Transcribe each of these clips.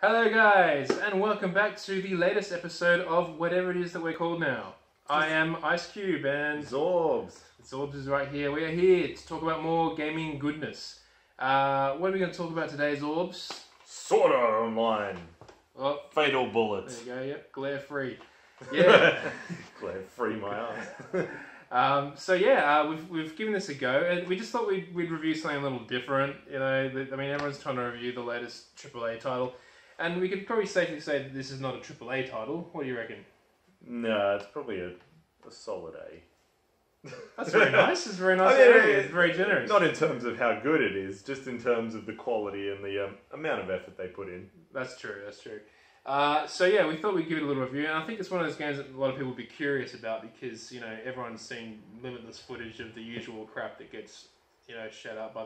Hello guys, and welcome back to the latest episode of whatever it is that we're called now. I am Icecube and Zorbz. Zorbz is right here. We are here to talk about more gaming goodness. What are we going to talk about today, Zorbz? Sword Art Online. Oh, Fatal Bullets. there you go, yep, glare free. Yeah. Glare free my ass. We've given this a go, and we just thought we'd review something a little different. You know, I mean, everyone's trying to review the latest AAA title. And we could probably safely say that this is not a AAA title. What do you reckon? No, it's probably a solid A. That's very nice. It's very nice. It's very generous. Not in terms of how good it is, just in terms of the quality and the amount of effort they put in. That's true. That's true. We thought we'd give it a little review, and I think it's one of those games that a lot of people would be curious about because everyone's seen limitless footage of the usual crap that gets shed out by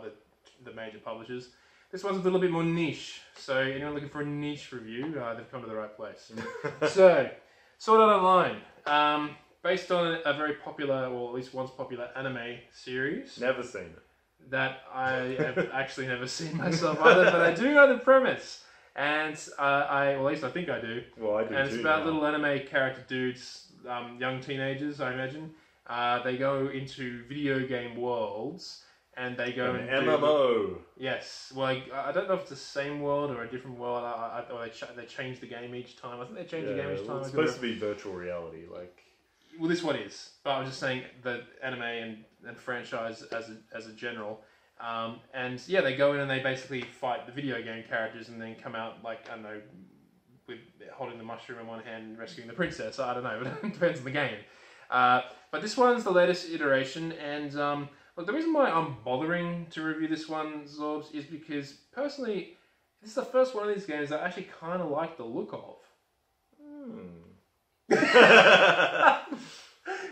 the major publishers. This one's a little bit more niche, so anyone looking for a niche review, they've come to the right place. So, Sword Art Online, based on a very popular, or at least once popular, anime series. Never seen it. That I have actually never seen myself either, but I do know the premise. And at least I think I do. Well, I do too. And it's about little anime character dudes, young teenagers, I imagine. They go into video game worlds. And they go and MMO. Yes. Well, I don't know if it's the same world or a different world. Or they change the game each time. I think they change the game each time. Well, it's supposed to be virtual reality, like. Well, this one is. But I was just saying the anime and franchise as a general. They go in and they basically fight the video game characters and then come out like, I don't know, with holding the mushroom in one hand and rescuing the princess. I don't know. It depends on the game. But this one's the latest iteration, and look, the reason why I'm bothering to review this one, Zorbz, is because, personally, this is the first one of these games that I actually kind of like the look of.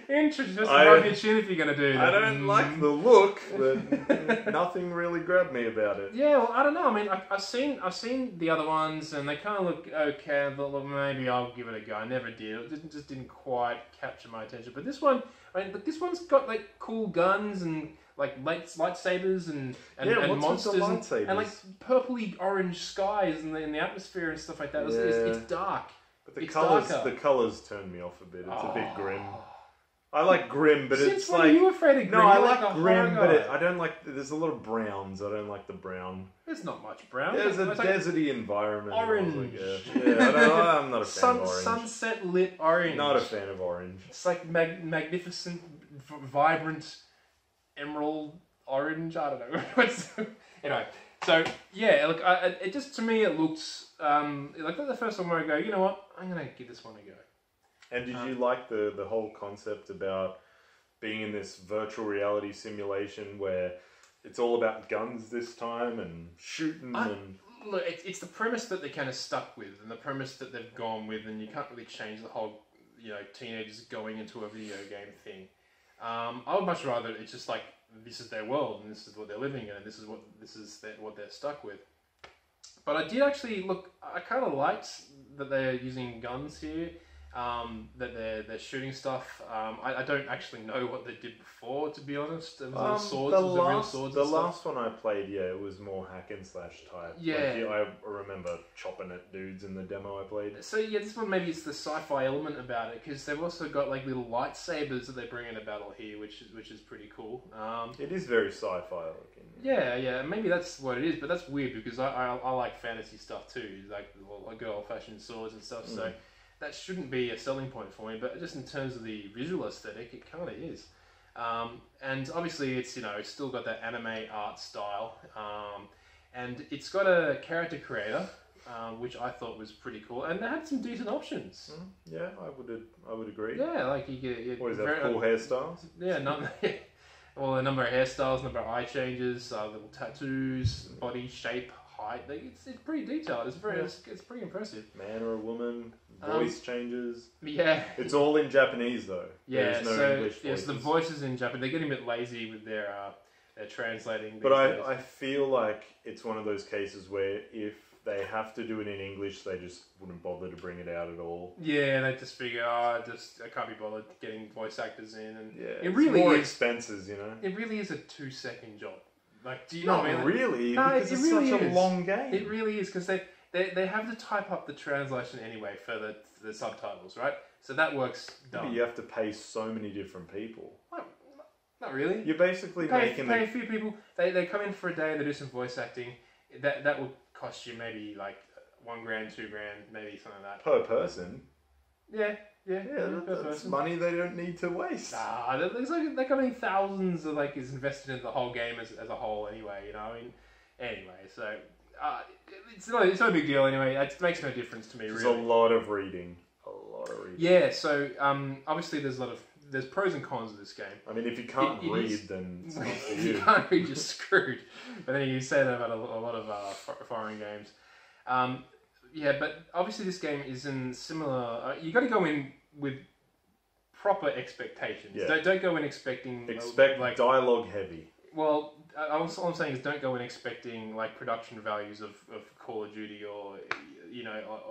Interesting. Just rub your chin if you're going to do that. I don't like the look, but nothing really grabbed me about it. Yeah, well, I don't know. I mean, I've seen the other ones, and they kind of look okay. I thought, well, maybe I'll give it a go. I never did. It just didn't quite capture my attention. But this one, this one's got like cool guns and like lightsabers and monsters and like purpley orange skies in the atmosphere and stuff like that. It's dark. But the colours turn me off a bit. It's a bit grim. I like grim, but Since when are you afraid of grim? No, I like grim, but I don't like. There's a lot of browns. I don't like the brown. There's not much brown. There's a deserty environment. Orange. I'm not a fan of orange. Sunset lit orange. Not a fan of orange. It's like magnificent, vibrant emerald orange. I don't know. Anyway, so yeah, look, it just to me it looks like the first one where I go, you know what, I'm gonna give this one a go. And did you like the whole concept about being in this virtual reality simulation where it's all about guns this time and shooting and... Look, it's the premise that they kind of stuck with and the premise that they've gone with, and you can't really change the whole, teenagers going into a video game thing. I would much rather it's just like, this is their world and this is what they're living in and this is what they're stuck with. But I did actually, look, I kind of liked that they're using guns here. That they're shooting stuff. I don't actually know what they did before, to be honest. It was swords, real swords. The last one I played, it was more hack and slash type. Yeah, I remember chopping at dudes in the demo I played. So yeah, this one maybe it's the sci-fi element about it because they've also got like little lightsabers that they bring into battle here, which is pretty cool. It is very sci-fi looking. Yeah, maybe that's what it is, but that's weird because I like fantasy stuff too, like good old-fashioned swords and stuff. So. That shouldn't be a selling point for me, but just in terms of the visual aesthetic, it kind of is. And obviously, it's it's still got that anime art style, and it's got a character creator, which I thought was pretty cool, and they had some decent options. Yeah, I would agree. Yeah, like you get what is that? Cool hairstyles. Yeah, well, a number of hairstyles, number of eye changes, little tattoos, body shape, height. It's pretty detailed. It's pretty impressive. Man or a woman. Voice changes. Yeah. It's all in Japanese though. Yeah, There's no English voices. Yes, the voices in Japanese. They're getting a bit lazy with their translating. But I feel like it's one of those cases where if they have to do it in English, they just wouldn't bother to bring it out at all. Yeah, they just figure, I can't be bothered getting voice actors in, and it really more expenses, It really is a 2-second job. Like, do you know what I mean? Really, no, because it's really such a long game. It really is because they they have to type up the translation anyway for the subtitles, right? So that works done. But you have to pay so many different people. Not really. You're basically pay a few people. They come in for a day. They do some voice acting. That will cost you maybe like $1,000, $2,000, maybe something like that per person. Yeah. That's money they don't need to waste. Nah, there's like they're coming thousands of is invested in the whole game as a whole anyway. You know, I mean, anyway, so it's not a big deal anyway. It makes no difference to me. There's really. a lot of reading. Yeah, so obviously there's pros and cons of this game. I mean, if you can't read, then it's not for you. If you can't read, you're screwed. But then you say that about a lot of foreign games. Yeah, but obviously this game is in similar. You got to go in with proper expectations. Yeah. Don't go in expecting dialogue heavy. Well, all I'm saying is don't go in expecting production values of Call of Duty or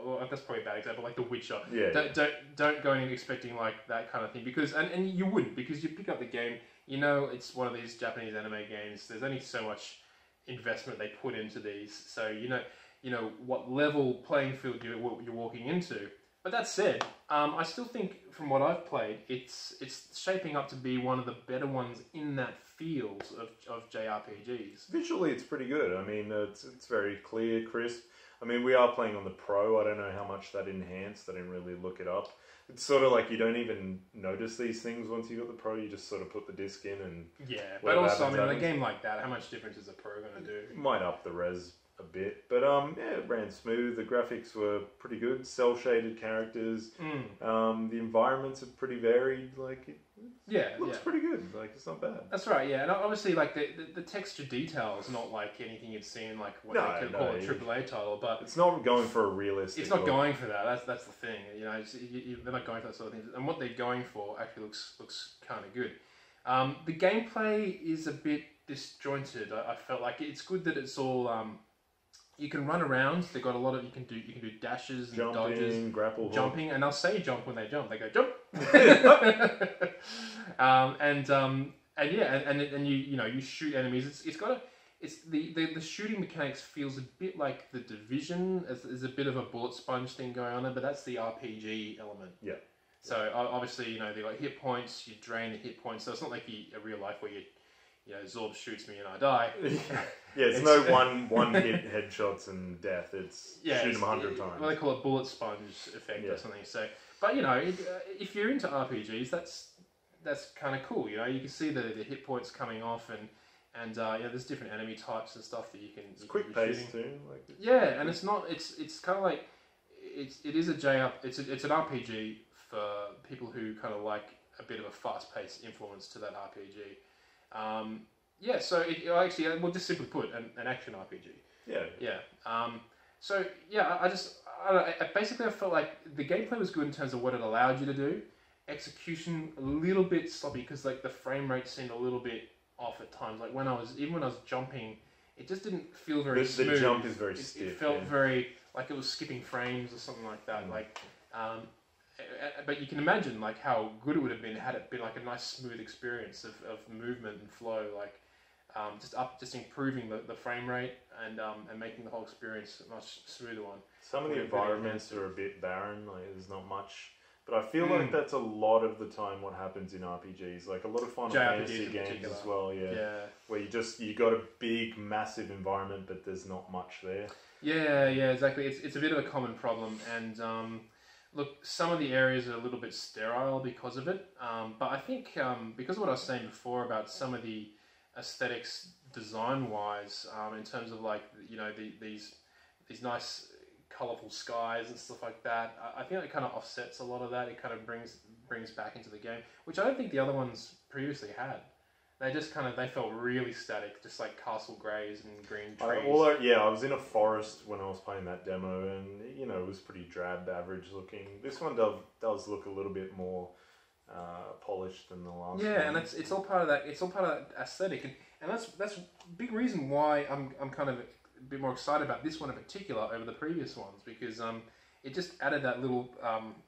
or that's probably a bad example, like The Witcher. Yeah. Don't go in expecting that kind of thing because and you wouldn't, because you pick up the game, it's one of these Japanese anime games. There's only so much investment they put into these, so you know what level playing field you're walking into. But that said, I still think from what I've played, it's shaping up to be one of the better ones in that field of JRPGs. Visually, it's pretty good. I mean, it's very clear, crisp. I mean, we are playing on the Pro. I don't know how much that enhanced. I didn't really look it up. It's sort of like you don't even notice these things once you got the Pro. You just sort of put the disc in and... Yeah, but also, in a game like that, how much difference is a Pro going to do? It might up the res a bit, but it ran smooth. The graphics were pretty good. Cell shaded characters. The environments are pretty varied. It looks pretty good. It's not bad. That's right. Yeah, and obviously, the texture detail is not like anything you'd seen in what they could call a AAA title, but it's not going for a realistic. It's not going for that. That's the thing. They're not going for that sort of thing. And what they're going for actually looks kind of good. The gameplay is a bit disjointed. I felt like it's good that it's all. You can run around. They've got a lot of you can do dashes and dodges, grapple, jumping, and they'll say jump when they jump. They go jump, and you shoot enemies. It's the shooting mechanics feels a bit like The Division. There's a bit of a bullet sponge thing going on there, but that's the RPG element. Yeah. So obviously they got hit points. You drain the hit points. So it's not like a real life where Zorbz shoots me and I die. Yeah, it's no one hit headshots and death. It's shoot them 100 times. Well, they call it bullet sponge effect or something. So, but if you're into RPGs, that's kind of cool. You can see the hit points coming off and there's different enemy types and stuff that you can. It's quick pace too. Yeah, and it's not. It's kind of like it is a JRPG. It's an RPG for people who kind of like a bit of a fast-paced influence to that RPG. So we'll just simply put an action RPG. Yeah. Basically I felt like the gameplay was good in terms of what it allowed you to do. Execution a little bit sloppy because the frame rate seemed a little bit off at times. When I was jumping, it just didn't feel very smooth. The jump is very stiff. It felt very like it was skipping frames or something like that. But you can imagine how good it would have been had it been a nice smooth experience of movement and flow, just improving the frame rate and making the whole experience a much smoother one. Some of the environments are a bit barren, there's not much, but I feel like that's a lot of the time what happens in RPGs, a lot of Final Fantasy games as well, where you got a big massive environment but there's not much there. Yeah, exactly. It's a bit of a common problem, and look, some of the areas are a little bit sterile because of it, but I think because of what I was saying before about some of the aesthetics design-wise, in terms of these nice colourful skies and stuff like that, I think it kind of offsets a lot of that. It kind of brings back into the game, which I don't think the other ones previously had. They just they felt really static, just like castle greys and green trees. I was in a forest when I was playing that demo, and it was pretty drab, average looking. This one does look a little bit more polished than the last one. Yeah, and it's all part of that. It's all part of that aesthetic, and that's a big reason why I'm kind of a bit more excited about this one in particular over the previous ones, because it just added that little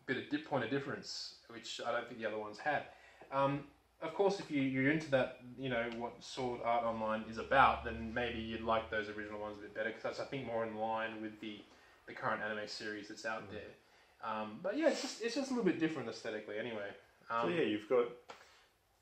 bit of point of difference, which I don't think the other ones had. Of course, if you're into that, what Sword Art Online is about, then maybe you'd like those original ones a bit better, because that's, I think, more in line with the the current anime series that's out there. But yeah, it's just a little bit different aesthetically anyway. So yeah, you've got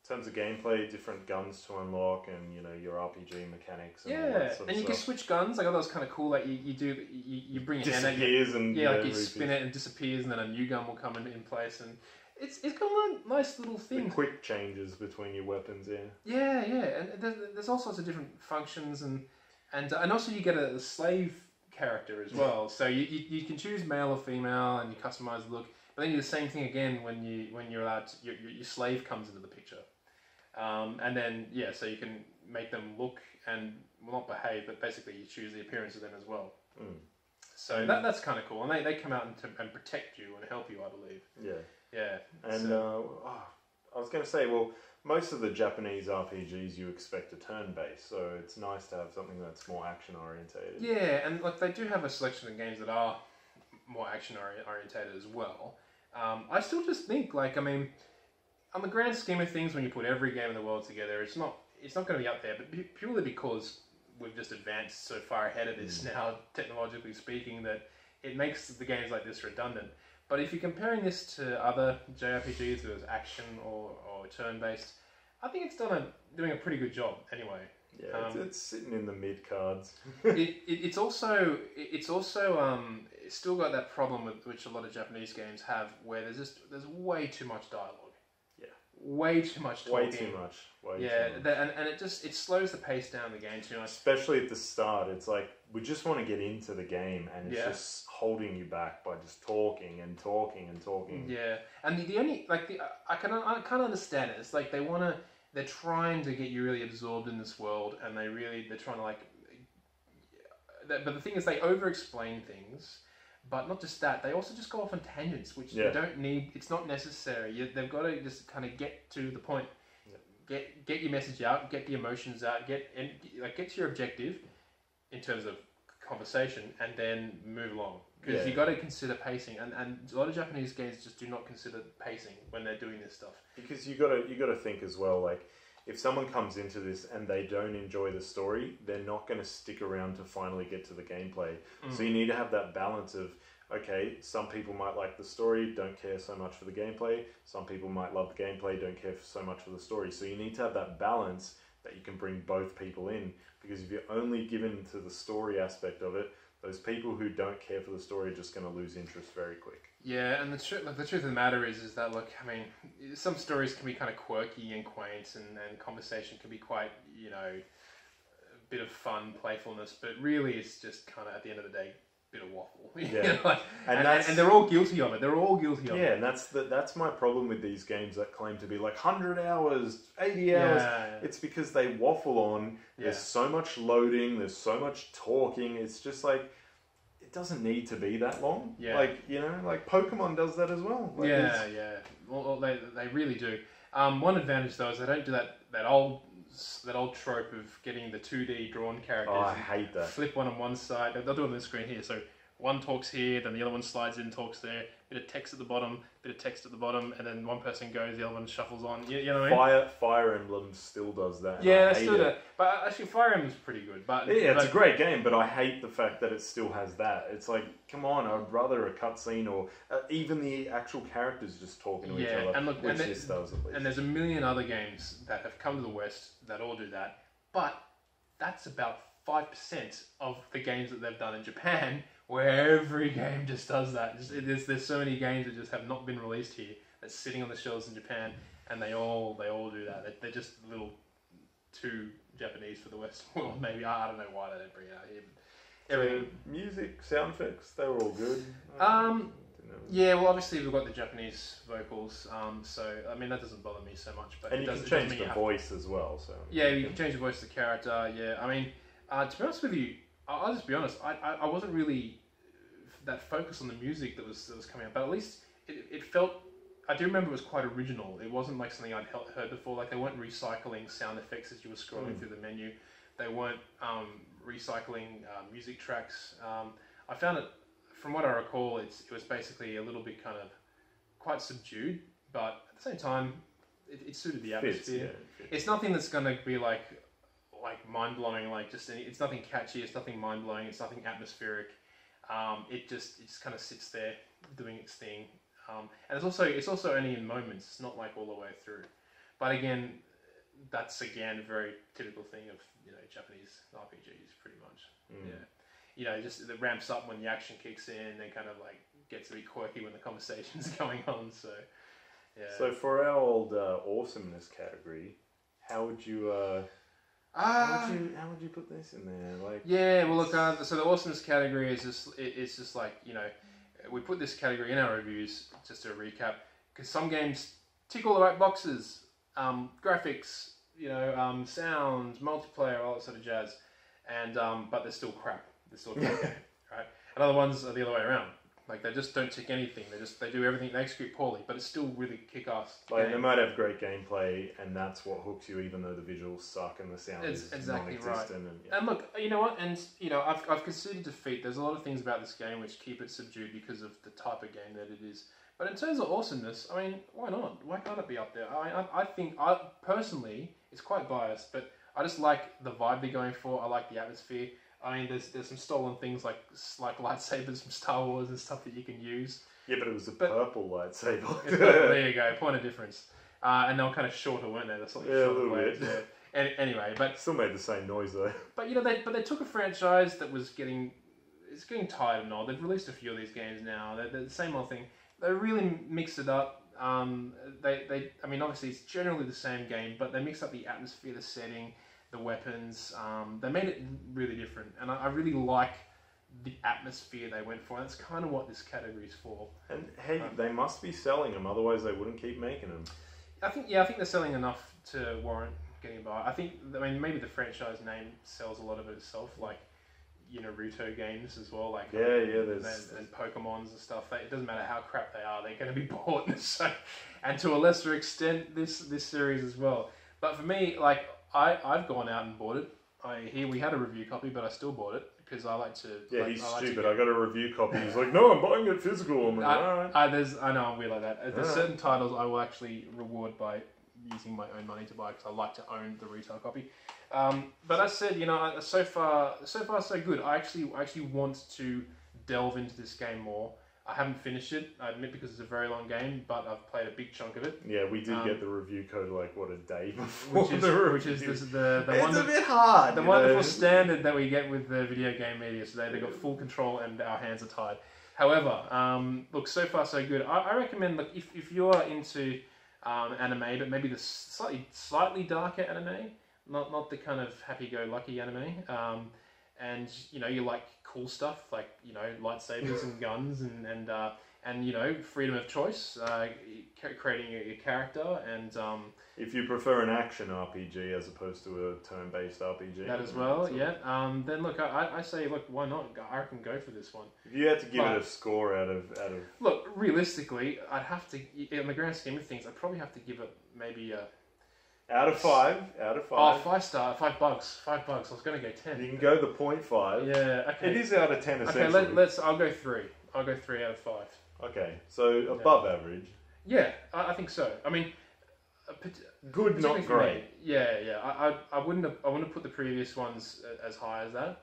tons of gameplay, different guns to unlock, and your RPG mechanics. And all that sort of you stuff. can switch guns. Like, I thought that was kind of cool. Like you bring a hand out, and like you spin it and disappears, and then a new gun will come in place, and it's got a nice little thing. Quick changes between your weapons, yeah, and there's all sorts of different functions, and also you get a slave character as well. So you can choose male or female, and you customize the look. But then you do the same thing again when you're allowed to, your slave comes into the picture. And then, so you can make them look and, well, not behave, but basically you choose the appearance of them as well. So that's kind of cool. And they come out and protect you and help you, I believe. Yeah. And I was going to say, well, most of the Japanese RPGs you expect a turn-based, so it's nice to have something that's more action-orientated. Yeah, and like they do have a selection of games that are more action-orientated as well. I still just think, like, I mean, on the grand scheme of things, when you put every game in the world together, it's not going to be up there, but purely because we've just advanced so far ahead of this now, technologically speaking, that it makes the games like this redundant. But if you're comparing this to other JRPGs, whether it's action or turn-based, I think it's doing a pretty good job anyway. Yeah, it's sitting in the mid cards. It's also still got that problem which a lot of Japanese games have, where there's way too much dialogue. Yeah, way too much talking. Way too much. And it slows the pace down the game too much. Especially at the start, it's like we just want to get into the game, and it's just holding you back by just talking and talking and talking. Yeah, and the only I kind of understand it. It's like they're trying to get you really absorbed in this world, and they're trying to but the thing is, they over-explain things, but not just that, they also just go off on tangents, which you don't need. It's not necessary. They've got to just kind of get to the point, get your message out, get the emotions out, get to your objective in terms of conversation, and then move along. Because you got to consider pacing, and a lot of Japanese games just do not consider pacing when they're doing this stuff. Because you got to think as well, like, if someone comes into this and they don't enjoy the story, they're not going to stick around to finally get to the gameplay. So you need to have that balance of, okay, some people might like the story, don't care so much for the gameplay. Some people might love the gameplay, don't care so much for the story. So you need to have that balance that you can bring both people in. Because if you're only given to the story aspect of it, those people who don't care for the story are just going to lose interest very quick. Yeah, and the truth of the matter is that, look, I mean, some stories can be kind of quirky and quaint, and conversation can be quite, a bit of fun, playfulness, but really it's just kind of, at the end of the day, a bit of waffle. Yeah. and they're all guilty of it. They're all guilty of it. Yeah, and that's my problem with these games that claim to be like 100 hours, 80 hours. Yeah. It's because they waffle on. There's so much loading. There's so much talking. It's just like, it doesn't need to be that long. Yeah. Like Pokemon does that as well. Like Well, they really do. One advantage though is they don't do that old trope of getting the 2D drawn characters. Oh, I hate that. Flip one on one side. They'll do it on the screen here. So one talks here, then the other one slides in, talks there. Bit of text at the bottom, and then one person goes, the other one shuffles on. You know what I mean? Fire Emblem still does that. Yeah, they still do. But actually, Fire Emblem's pretty good. But it's a great game, but I hate the fact that it still has that. It's like, come on, I'd rather a cutscene or even the actual characters just talking to each other. And look, which this does at least. And there's a million other games that have come to the West that all do that. But that's about 5% of the games that they've done in Japan, where every game just does that. There's so many games that just have not been released here that's sitting on the shelves in Japan, and they all do that. They're just a little too Japanese for the Western world. Maybe I don't know why they didn't bring it out here. But everything, music, sound effects, they were all good. Yeah, well, obviously we've got the Japanese vocals, so I mean that doesn't bother me so much. But you can change the voice as well. So yeah, you can change the voice of the character. Yeah, I mean, to be honest with you, I'll just be honest. I wasn't really that focused on the music that was coming out, but at least it felt. I do remember it was quite original. It wasn't like something I'd heard before. Like they weren't recycling sound effects as you were scrolling through the menu. They weren't recycling music tracks. I found it, from what I recall, it was basically a little bit kind of quite subdued, but at the same time, it suited the atmosphere. It's nothing that's going to be like mind blowing. It's nothing catchy. It's nothing mind blowing. It's nothing atmospheric. it just kind of sits there doing its thing. And it's also only in moments. It's not like all the way through. But again, that's again a very typical thing of Japanese RPGs, pretty much. Yeah, just it ramps up when the action kicks in, and then kind of like gets a bit quirky when the conversation's going on. So yeah. So for our old awesomeness category, how would you how would you put this in there? Like well look, so the awesomeness category is just like we put this category in our reviews just to recap because some games tick all the right boxes, graphics, sounds, multiplayer, all that sort of jazz, and but they're still crap. They're still a crap game, right? And other ones are the other way around. Like they just don't tick anything. They do everything. They execute poorly, but it's still really kick-ass. Like they might have great gameplay, and that's what hooks you, even though the visuals suck and the sound is exactly non-existent. Right. And look, you know what? And I've conceded defeat. There's a lot of things about this game which keep it subdued because of the type of game that it is. But in terms of awesomeness, I mean, why not? Why can't it be up there? I think personally, it's quite biased, but I just like the vibe they're going for. I like the atmosphere. I mean, there's some stolen things like lightsabers from Star Wars and stuff that you can use. Yeah, but it was a purple lightsaber. There you go, point of difference. And they were kind of shorter, weren't they? A little bit. Yeah. Anyway, but still made the same noise though. But they took a franchise that was getting tired and old. They've released a few of these games now. They're the same old thing. They really mixed it up. I mean, obviously it's generally the same game, but they mixed up the atmosphere, the setting, the weapons. They made it really different, and I really like the atmosphere they went for. And that's kind of what this category is for. And hey, they must be selling them, otherwise they wouldn't keep making them. I think they're selling enough to warrant getting by. Maybe the franchise name sells a lot of it itself, like Naruto games as well, like and Pokemons and stuff. It doesn't matter how crap they are; they're going to be bought. So, and to a lesser extent, this series as well. But for me, like I've gone out and bought it. We had a review copy, but I still bought it because I like to. Yeah, he's stupid. I got a review copy. He's like, no, I'm buying it physical. I'm like, all right. I know I'm weird like that. There's certain titles I will actually reward by using my own money to buy because I like to own the retail copy. But that said, so far so good. I actually want to delve into this game more. I haven't finished it, I admit, because it's a very long game, but I've played a big chunk of it. Yeah, we did get the review code a day before which is the it's a bit hard. The wonderful standard that we get with the video game media today. They've got full control and our hands are tied. However, look, so far so good. I recommend, look, if you're into anime, but maybe the slightly darker anime, not the kind of happy-go-lucky anime, and you like cool stuff like lightsabers and guns and freedom of choice, creating your character, and if you prefer an action RPG as opposed to a turn-based RPG, that as well, then look, I say, look, why not? I reckon go for this one. If you had to give it a score out of look, realistically, I'd have to, in the grand scheme of things, I'd probably have to give it maybe a out of 5. Oh, 5 star, $5. $5. I was going to go 10. You can go the 0.5. Yeah, okay. It is out of 10 essentially. Okay, I'll go 3. I'll go 3 out of 5. Okay, so above average. Yeah, I think so. I mean, good, not great. Yeah. I wouldn't have put the previous ones as high as that.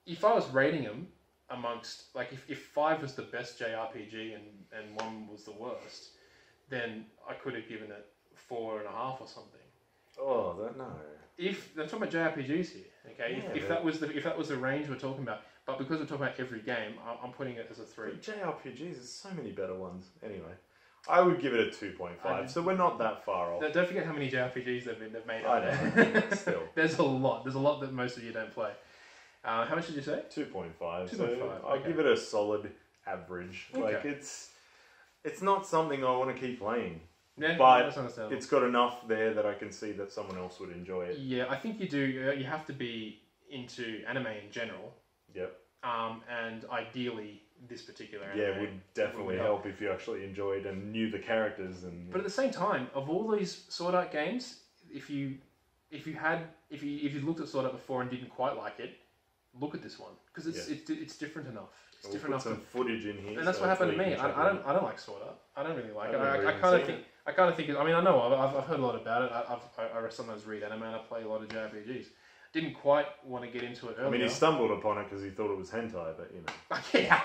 If I was rating them amongst, like, if 5 was the best JRPG and 1 was the worst, then I could have given it 4.5 or something. Oh, no. If I'm talking about JRPGs here, okay. Yeah, if that was the range we're talking about, but because we're talking about every game, I'm putting it as a 3. But JRPGs, there's so many better ones. Anyway, I would give it a 2.5. So we're not that far off. Don't forget how many JRPGs they've made. I know. Still, there's a lot. There's a lot that most of you don't play. How much did you say? 2.5. 2.5. So I'll give it a solid average. Okay. Like it's not something I want to keep playing. Yeah, but it's got enough there that I can see that someone else would enjoy it. Yeah, I think you do. You have to be into anime in general. Yep. And ideally, this particular anime. Yeah, it would definitely help if you actually enjoyed and knew the characters. But at the same time, of all these Sword Art games, if you looked at Sword Art before and didn't quite like it, look at this one because it's different enough. It's different enough. Put some footage in here, and that's what happened to me. I don't like Sword Art. I don't really like it. I kind of think. I mean, I know I've heard a lot about it. I sometimes read anime and I play a lot of JRPGs. Didn't quite want to get into it earlier. I mean, he stumbled upon it because he thought it was hentai, but you know. Yeah.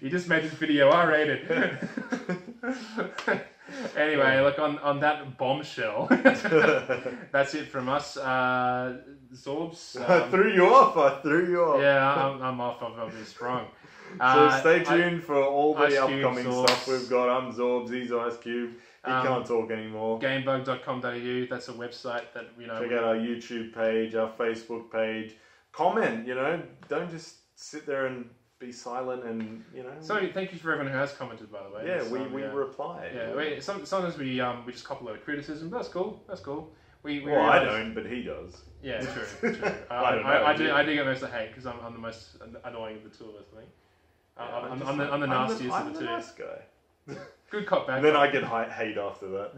You just made this video R-rated. Anyway, look, on that bombshell, that's it from us. Zorbz. I threw you off. Yeah, I'm off. I've been sprung. So stay tuned for all the Icecube, upcoming Zorbz. stuff we've got. I'm Zorbz, he's Icecube. He can't talk anymore. Gamebug.com.au, that's a website that, you know... Check out our YouTube page, our Facebook page. Comment, you know. Don't just sit there and be silent and, you know... So, thank you for everyone who has commented, by the way. Yeah, we reply. Yeah, sometimes we just cop a load of criticism. That's cool. I don't, but he does. Yeah, true. I do get most of the hate because I'm the most annoying of the two of us, I think. I'm the nastiest of the two. I'm the nice guy. Good cop, bad And then cop. I get hate after that.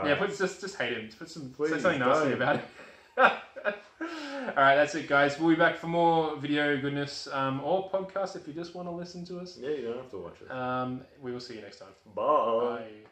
Yeah, just hate him. Say something don't. nasty about him. Alright, that's it, guys. We'll be back for more video goodness or podcast if you just want to listen to us. Yeah, you don't have to watch it. We will see you next time. Bye. Bye.